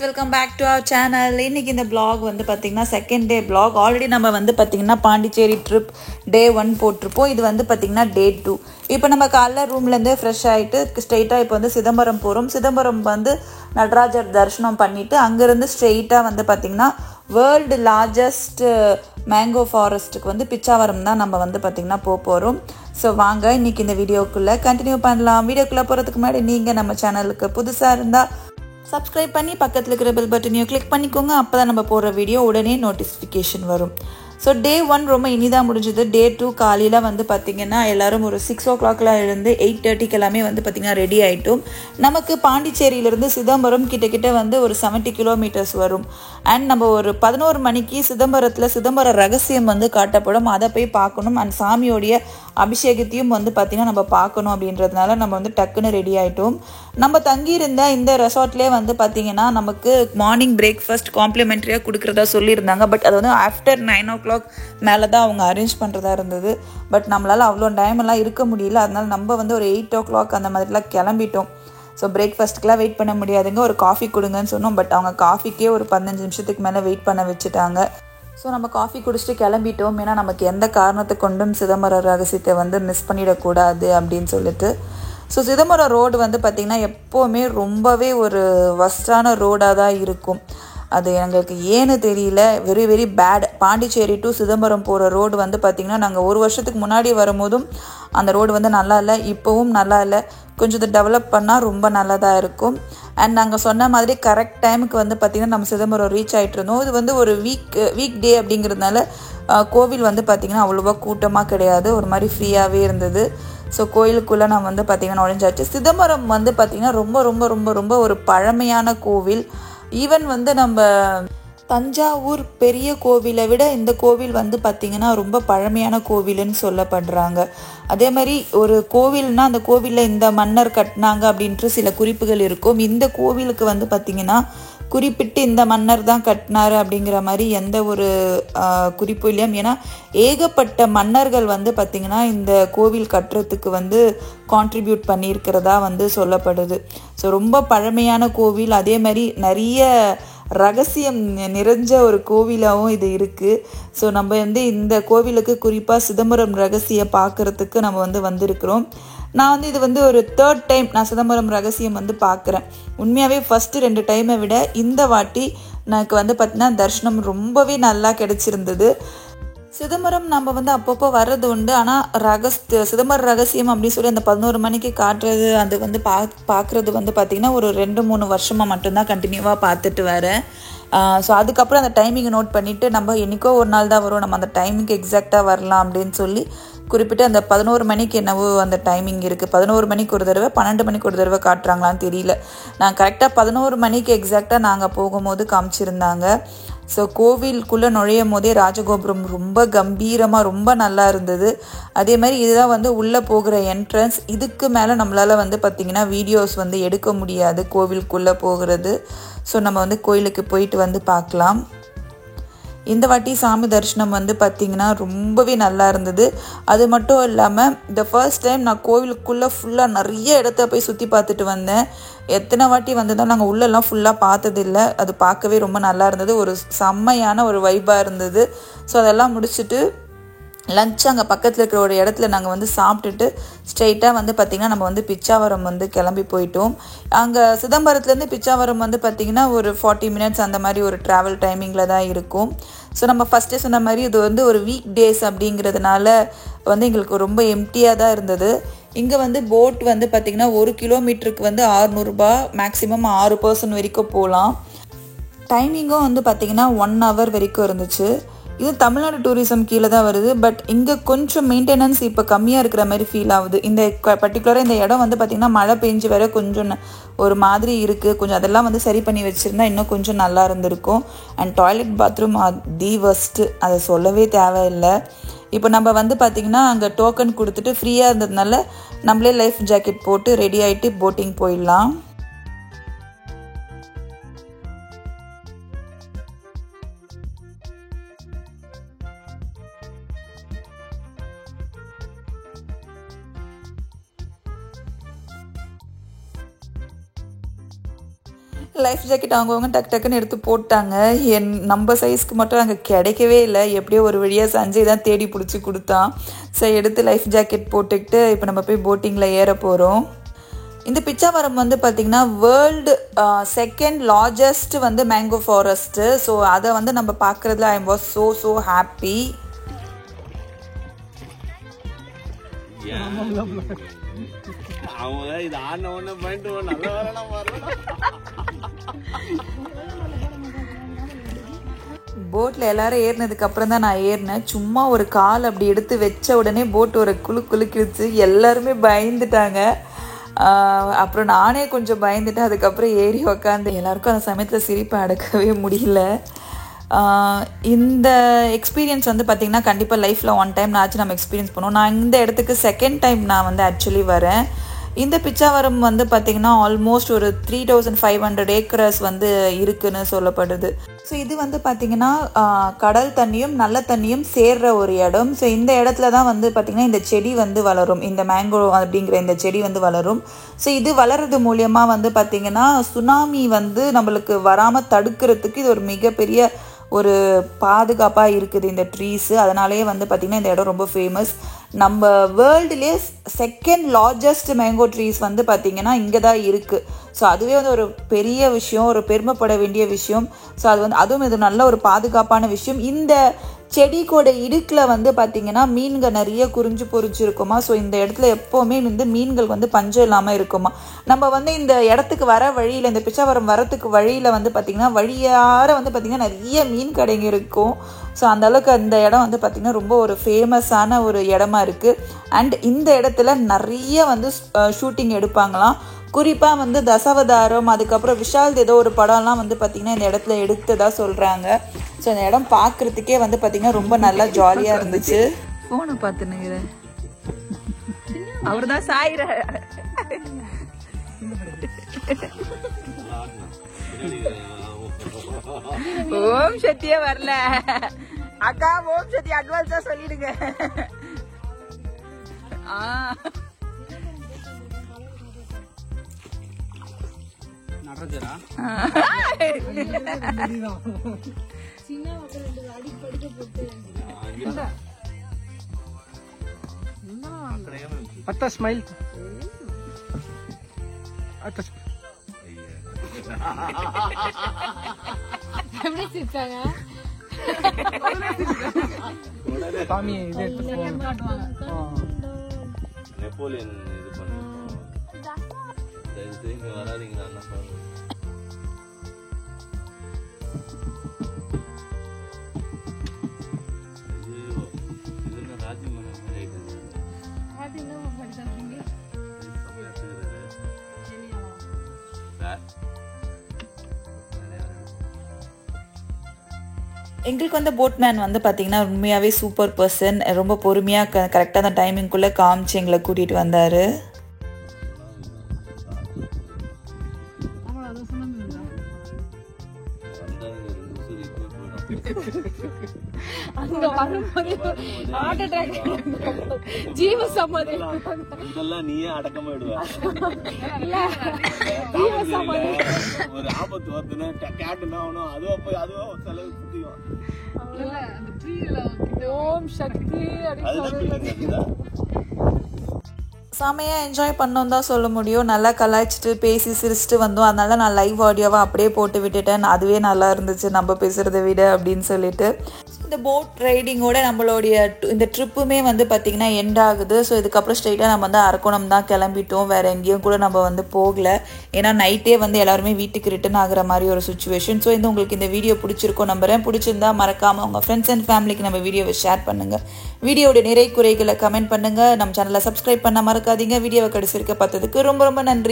Welcome back to our channel. இன்றைக்கி இந்த vlog வந்து பார்த்திங்கன்னா செகண்ட் டே vlog. ஆல்ரெடி நம்ம வந்து பார்த்திங்கன்னா பாண்டிச்சேரி ட்ரிப் டே 1 போட்டிருப்போம். இது வந்து பார்த்திங்கன்னா டே 2. இப்போ நம்ம காலைல ரூம்லேருந்து ஃப்ரெஷ் ஆகிட்டு ஸ்ட்ரெயிட்டாக இப்போ வந்து சிதம்பரம் போகிறோம். சிதம்பரம் வந்து நடராஜர் தரிசனம் பண்ணிவிட்டு அங்கேருந்து ஸ்ட்ரெயிட்டாக வந்து பார்த்திங்கன்னா வேர்ல்டு லார்ஜஸ்ட் மேங்கோ ஃபாரஸ்ட்டுக்கு வந்து பிச்சாவரம் தான் நம்ம வந்து பார்த்திங்கன்னா போகிறோம். ஸோ வாங்க இன்றைக்கி இந்த வீடியோக்குள்ளே கண்டினியூ பண்ணலாம். வீடியோக்குள்ளே போகிறதுக்கு முன்னாடி நீங்கள் நம்ம சேனலுக்கு புதுசாக இருந்தால் சப்ஸ்கிரைப் பண்ணி பக்கத்தில் இருக்கிற பெல் பட்டனையும் கிளிக் பண்ணிக்கோங்க. அப்போ தான் நம்ம போடுற வீடியோ உடனே நோட்டிஃபிகேஷன் வரும். ஸோ டே 1 ரொம்ப இனிதாக முடிஞ்சது. டே 2 காலையில் வந்து பார்த்திங்கன்னா எல்லோரும் ஒரு 6 o'clock இருந்து 8:30 எல்லாமே வந்து பார்த்திங்கன்னா ரெடி ஆகிட்டோம். நமக்கு பாண்டிச்சேரியிலேருந்து சிதம்பரம் கிட்டக்கிட்ட வந்து ஒரு 70 kilometers வரும். அண்ட் நம்ம ஒரு 11 மணிக்கு சிதம்பரத்தில் சிதம்பர ரகசியம் வந்து காட்டப்படும். அதை போய் பார்க்கணும். அண்ட் சாமியோடைய அபிஷேகத்தையும் வந்து பார்த்திங்கன்னா நம்ம பார்க்கணும். அப்படின்றதுனால நம்ம வந்து டக்குன்னு ரெடி ஆகிட்டோம். நம்ம தங்கியிருந்த இந்த ரெசார்ட்லேயே வந்து பார்த்திங்கன்னா நமக்கு மார்னிங் பிரேக்ஃபாஸ்ட் காம்ப்ளிமெண்ட்ரியாக கொடுக்குறதா சொல்லியிருந்தாங்க. பட் அது வந்து ஆஃப்டர் 9 o'clock மேலே தான் அவங்க அரேஞ்ச் பண்ணுறதா இருந்தது. பட் நம்மளால் அவ்வளோ டைமெல்லாம் இருக்க முடியல. அதனால நம்ம வந்து ஒரு 8 o'clock அந்த மாதிரிலாம் கிளம்பிட்டோம். ஸோ பிரேக்ஃபாஸ்ட்டுக்கெலாம் வெயிட் பண்ண முடியாதுங்க, ஒரு காஃபி கொடுங்கன்னு சொன்னோம். பட் அவங்க காஃபிக்கே ஒரு 15 நிமிஷத்துக்கு மேலே வெயிட் பண்ண வச்சுட்டாங்க. ஸோ நம்ம காஃபி குடிச்சிட்டு கிளம்பிட்டோம். ஏன்னா நமக்கு எந்த காரணத்தை கொண்டும் சிதம்பர ரகசியத்தை வந்து மிஸ் பண்ணிடக்கூடாது அப்படின்னு சொல்லிட்டு. ஸோ சிதம்பரம் ரோடு வந்து பார்த்திங்கன்னா எப்போவுமே ரொம்பவே ஒரு வஸ்டான ரோடாக தான் இருக்கும். அது எங்களுக்கு ஏன்னு தெரியல, very very bad. Pondicherry to Chidambaram போகிற ரோடு வந்து பார்த்திங்கன்னா நாங்கள் ஒரு வருஷத்துக்கு முன்னாடி வரும்போதும் அந்த ரோடு வந்து நல்லா இல்லை, இப்போவும் நல்லா இல்லை. கொஞ்சம் இதை டெவலப் பண்ணால் ரொம்ப நல்லதாக இருக்கும். அண்ட் நாங்கள் சொன்ன மாதிரி கரெக்ட் டைமுக்கு வந்து பார்த்திங்கன்னா நம்ம சிதம்பரம் ரீச் ஆகிட்டு இருந்தோம். இது வந்து ஒரு வீக் டே அப்படிங்கிறதுனால கோவில் வந்து பார்த்திங்கன்னா அவ்வளோவா கூட்டமாக கிடையாது, ஒரு மாதிரி ஃப்ரீயாகவே இருந்தது. ஸோ கோயிலுக்குள்ளே நான் வந்து பார்த்திங்கன்னா நுழைஞ்சாச்சு. சிதம்பரம் வந்து பார்த்திங்கன்னா ரொம்ப ரொம்ப ரொம்ப ரொம்ப ஒரு பழமையான கோவில். ஈவன் வந்து நம்ம தஞ்சாவூர் பெரிய கோவிலை விட இந்த கோவில் வந்து பார்த்திங்கன்னா ரொம்ப பழமையான கோவில்னு சொல்லப்படுறாங்க. அதே மாதிரி ஒரு கோவில்னால் அந்த கோவிலில் இந்த மன்னர் கட்டினாங்க அப்படின்ட்டு சில குறிப்புகள் இருக்கும். இந்த கோவிலுக்கு வந்து பார்த்திங்கன்னா குறிப்பிட்டு இந்த மன்னர் தான் கட்டினார் அப்படிங்கிற மாதிரி எந்த ஒரு குறிப்பும் இல்லையா. ஏன்னா ஏகப்பட்ட மன்னர்கள் வந்து பார்த்திங்கன்னா இந்த கோவில் கட்டுறதுக்கு வந்து கான்ட்ரிபியூட் பண்ணியிருக்கிறதா வந்து சொல்லப்படுது. ஸோ ரொம்ப பழமையான கோவில், அதே மாதிரி நிறைய ரகசியம் நிறைஞ்ச ஒரு கோவிலாகவும் இது இருக்குது. ஸோ நம்ம வந்து இந்த கோவிலுக்கு குறிப்பாக சிதம்பரம் ரகசியம் பார்க்குறதுக்கு நம்ம வந்து வந்திருக்கிறோம். நான் வந்து இது வந்து ஒரு 3rd டைம் நான் சிதம்பரம் ரகசியம் வந்து பார்க்குறேன். உண்மையாகவே ஃபஸ்ட்டு 2 டைமை விட இந்த வாட்டி எனக்கு வந்து பார்த்திங்கன்னா தரிசனம் ரொம்பவே நல்லா கிடச்சிருந்தது. சிதம்பரம் நம்ம வந்து அப்பப்போ வர்றது உண்டு. ஆனால் சிதம்பர ரகசியம் அப்படின்னு சொல்லி அந்த 11 மணிக்கு காட்டுறது அது வந்து பார்க்குறது வந்து பார்த்திங்கன்னா ஒரு 2-3 வருஷமாக மட்டும்தான் கண்டினியூவாக பார்த்துட்டு வரேன். ஸோ அதுக்கப்புறம் அந்த டைமிங்கை நோட் பண்ணிவிட்டு நம்ம என்றைக்கோ ஒரு நாள் தான் வரும், நம்ம அந்த டைமிங்க்கு எக்ஸாக்டாக வரலாம் அப்படின்னு சொல்லி குறிப்பிட்டு அந்த 11 மணிக்கு என்னவோ அந்த டைமிங் இருக்குது. 11 மணிக்கு ஒரு தடவை, 12 மணிக்கு ஒரு தடவை காட்டுறாங்களான்னு தெரியல. நான் கரெக்டாக 11 மணிக்கு எக்ஸாக்டாக நாங்கள் போகும்போது காமிச்சிருந்தாங்க. ஸோ கோவிலுக்குள்ளே நுழையும் போதே ராஜகோபுரம் ரொம்ப கம்பீரமாக ரொம்ப நல்லா இருந்தது. அதே மாதிரி இதுதான் வந்து உள்ளே போகிற என்ட்ரன்ஸ். இதுக்கு மேலே நம்மளால் வந்து பார்த்திங்கன்னா வீடியோஸ் வந்து எடுக்க முடியாது கோவிலுக்குள்ளே போகிறது. ஸோ நம்ம வந்து கோயிலுக்கு போயிட்டு வந்து பார்க்கலாம். இந்த வாட்டி சாமி தரிசனம் வந்து பார்த்திங்கன்னா ரொம்பவே நல்லா இருந்தது. அது மட்டும் இல்லாமல் இந்த ஃபர்ஸ்ட் டைம் நான் கோவிலுக்குள்ளே ஃபுல்லாக நிறைய இடத்த போய் சுற்றி பார்த்துட்டு வந்தேன். எத்தனை வாட்டி வந்ததால் நாங்கள் உள்ளெல்லாம் ஃபுல்லாக பார்த்ததில்லை. அது பார்க்கவே ரொம்ப நல்லா இருந்தது, ஒரு செம்மையான ஒரு வைப்பாக இருந்தது. ஸோ அதெல்லாம் முடிச்சுட்டு லஞ்ச் அங்கே பக்கத்தில் இருக்கிற ஒரு இடத்துல நாங்கள் வந்து சாப்பிட்டுட்டு ஸ்ட்ரெயிட்டாக வந்து பார்த்திங்கன்னா நம்ம வந்து பிச்சாவரம் வந்து கிளம்பி போயிட்டோம். அங்கே சிதம்பரத்துலேருந்து பிச்சாவரம் வந்து பார்த்திங்கன்னா ஒரு 40 minutes அந்த மாதிரி ஒரு ட்ராவல் டைமிங்கில் தான் இருக்கும். ஸோ நம்ம ஃபஸ்ட்டே சொன்ன மாதிரி இது வந்து ஒரு வீக் டேஸ் அப்படிங்கிறதுனால வந்து எங்களுக்கு ரொம்ப எம்டியாக தான் இருந்தது. இங்கே வந்து போட் வந்து பார்த்திங்கன்னா 1 கிலோமீட்டருக்கு வந்து 600 ரூபாய், மேக்ஸிமம் 6 person வரைக்கும் போகலாம். டைமிங்கும் வந்து பார்த்திங்கன்னா 1 hour வரைக்கும் இருந்துச்சு. இது தமிழ்நாடு டூரிசம் கீழே தான் வருது. பட் இங்கே கொஞ்சம் மெயின்டெனன்ஸ் இப்போ கம்மியாக இருக்கிற மாதிரி ஃபீல் ஆகுது. இந்த பர்டிகுலராக இந்த இடம் வந்து பார்த்திங்கன்னா மழை பெஞ்சு வேற கொஞ்சம் ஒரு மாதிரி இருக்குது. கொஞ்சம் அதெல்லாம் வந்து சரி பண்ணி வச்சுருந்தா இன்னும் கொஞ்சம் நல்லா இருந்திருக்கும். அண்ட் டாய்லெட் பாத்ரூம் தி வஸ்ட்டு, அதை சொல்லவே தேவையில்லை. இப்போ நம்ம வந்து பார்த்திங்கன்னா அங்கே டோக்கன் கொடுத்துட்டு ஃப்ரீயாக இருந்ததுனால நம்மளே லைஃப் ஜாக்கெட் போட்டு ரெடி ஆகிட்டு போட்டிங் போயிடலாம். லைஃப் ஜாக்கெட் அவங்கவுங்க டக்குன்னு எடுத்து போட்டாங்க. நம்ம சைஸ்க்கு மட்டும் அங்கே கிடைக்கவே இல்லை. எப்படியோ ஒரு வழியாக சஞ்சய் தான் தேடி பிடிச்சி கொடுத்தான். ஸோ எடுத்து லைஃப் ஜாக்கெட் போட்டுக்கிட்டு இப்போ நம்ம போய் போட்டிங்கில் ஏற போகிறோம். இந்த பிச்சாவரம் வந்து பார்த்திங்கன்னா வேர்ல்டு செகண்ட் லார்ஜஸ்ட் வந்து மேங்கோ ஃபாரஸ்ட்டு. ஸோ அதை வந்து நம்ம பார்க்குறதுல ஐ வாஸ் ஸோ ஹாப்பி. போட்டில் எல்லாரும் ஏறினதுக்கு அப்புறம் தான் நான் ஏறினேன். சும்மா ஒரு கால் அப்படி எடுத்து வச்ச உடனே போட் ஒரு குலுக்கிடுச்சு. எல்லாருமே பயந்துட்டாங்க. அப்புறம் நானே கொஞ்சம் பயந்துட்டேன். அதுக்கப்புறம் ஏறி உக்காந்து எல்லாருக்கும் அந்த சமயத்தில் சிரிப்பை அடக்கவே முடியல. இந்த எக்ஸ்பீரியன்ஸ் வந்து பார்த்திங்கன்னா கண்டிப்பாக லைஃப்பில் ஒன் டைம் நாச்சும் நம்ம எக்ஸ்பீரியன்ஸ் பண்ணுவோம். நான் இந்த இடத்துக்கு செகண்ட் டைம் நான் வந்து ஆக்சுவலி வரேன். இந்த பிச்சாவரம் வந்து பார்த்திங்கன்னா ஆல்மோஸ்ட் ஒரு 3500 ஏக்கர்ஸ் வந்து இருக்குன்னு சொல்லப்படுது. ஸோ இது வந்து பார்த்திங்கன்னா கடல் தண்ணியும் நல்ல தண்ணியும் சேர்ற ஒரு இடம். ஸோ இந்த இடத்துல தான் வந்து பார்த்திங்கன்னா இந்த செடி வந்து வளரும். இந்த மேங்கோ அப்படிங்கிற இந்த செடி வந்து வளரும். ஸோ இது வளர்றது மூலியமாக வந்து பார்த்திங்கன்னா சுனாமி வந்து நம்மளுக்கு வராமல் தடுக்கிறதுக்கு இது ஒரு மிகப்பெரிய ஒரு பாதுகாப்பாக இருக்குது இந்த ட்ரீஸு. அதனாலேயே வந்து பார்த்திங்கன்னா இந்த இடம் ரொம்ப ஃபேமஸ். நம்ம வேர்ல்டுலேயே செகண்ட் லார்ஜஸ்ட் மேங்கோ ட்ரீஸ் வந்து பார்த்திங்கன்னா இங்கே தான் இருக்குது. ஸோ அதுவே வந்து ஒரு பெரிய விஷயம், ஒரு பெருமைப்பட வேண்டிய விஷயம். ஸோ அது வந்து அதுவும் இது நல்ல ஒரு பாதுகாப்பான விஷயம். இந்த செடிக்கோட இடுக்கில் வந்து பார்த்திங்கன்னா மீன்கள் நிறைய குறிஞ்சு பொறிச்சிருக்குமா. ஸோ இந்த இடத்துல எப்போவுமே வந்து மீன்கள் வந்து பஞ்சம் இல்லாமல் இருக்குமா. நம்ம வந்து இந்த இடத்துக்கு வர வழியில், இந்த பிச்சாவரம் வரத்துக்கு வழியில் வந்து பார்த்திங்கன்னா வழியார வந்து பார்த்திங்கன்னா நிறைய மீன் கடைங்க இருக்கும். ஸோ அந்தளவுக்கு அந்த இடம் வந்து பார்த்திங்கன்னா ரொம்ப ஒரு ஃபேமஸான ஒரு இடமா இருக்குது. அண்ட் இந்த இடத்துல நிறைய வந்து ஷூட்டிங் எடுப்பாங்களாம். குறிப்பாக வந்து தசாவதாரம், அதுக்கப்புறம் விஷால் ஏதோ ஒரு படம்லாம் வந்து பார்த்திங்கன்னா இந்த இடத்துல எடுத்ததாக சொல்கிறாங்க. ஸோ இந்த இடம் பார்க்குறதுக்கே வந்து பார்த்திங்கன்னா ரொம்ப நல்லா ஜாலியாக இருந்துச்சு. ஃபோனை பார்த்துனுங்கிறேன். அவர் தான் சாயிர ஓம் சக்தியே வரல அக்கா. ஓம் சக்தி அட்வான்ஸா சொல்லிடுங்க. அத்தா ஸ்மைல் அத்தா எப்படி சிரிச்சாங்க சாமி. இது நெப்போலியன் இது பண்ணிருக்கோம். இங்க வராதீங்க. நான் பாருங்க. ஐயோ இது ராஜ்யமான மாதிரி ஆயிடுது. ராஜ்யம் படிச்சாங்க. எங்களுக்கு வந்து போட்மேன் வந்து பார்த்திங்கன்னா உண்மையாகவே சூப்பர் பர்சன். ரொம்ப பொறுமையாக கரெக்டாக அந்த டைமிங்குள்ளே காமிச்சு எங்களை கூட்டிகிட்டு வந்தார். அங்க வரும்போது ஹார்ட் அட்டாக் ஜீவ சமாதி இதெல்லாம் நீயே அடக்கமா விடுவ. ஜீவ சமாதி ஒரு ஆபத்து வருதுன்னா கேட்டுனா அதுவும் செலவு சுத்தியும். அந்த ட்ரீல ஓம் சக்தி அதுதான் செமையாக என்ஜாய் பண்ணோம் தான் சொல்ல முடியும். நல்லா கலாய்ச்சிட்டு பேசி சிரிச்சிட்டு வந்தோம். அதனால நான் லைவ் ஆடியோவாக அப்படியே போட்டு விட்டுட்டேன். அதுவே நல்லா இருந்துச்சு நம்ம பேசுகிறத விட அப்படின்னு சொல்லிட்டு. இந்த போட் ரைடிங்கோட நம்மளுடைய இந்த ட்ரிப்புமே வந்து பார்த்திங்கன்னா எண்ட் ஆகுது. ஸோ இதுக்கப்புறம் ஸ்ட்ரெயிட்டாக நம்ம வந்து அரக்கோணம் தான் கிளம்பிட்டோம். வேறு எங்கேயும் கூட நம்ம வந்து போகலை. ஏன்னா நைட்டே வந்து எல்லாருமே வீட்டுக்கு ரிட்டர்ன் ஆகிற மாதிரி ஒரு சுச்சுவேஷன். ஸோ உங்களுக்கு இந்த வீடியோ பிடிச்சிருக்கோம் நம்புறேன். பிடிச்சிருந்தா மறக்காமல் உங்கள் ஃப்ரெண்ட்ஸ் அண்ட் ஃபேமிலிக்கு நம்ம வீடியோவை ஷேர் பண்ணுங்கள். வீடியோட நிறை குறைகளை கமெண்ட் பண்ணுங்கள். நம்ம சேனலை சப்ஸ்கிரைப் பண்ண மறக்காதீங்க. வீடியோவை கடைசி இருக்க பார்த்ததுக்கு ரொம்ப ரொம்ப நன்றி.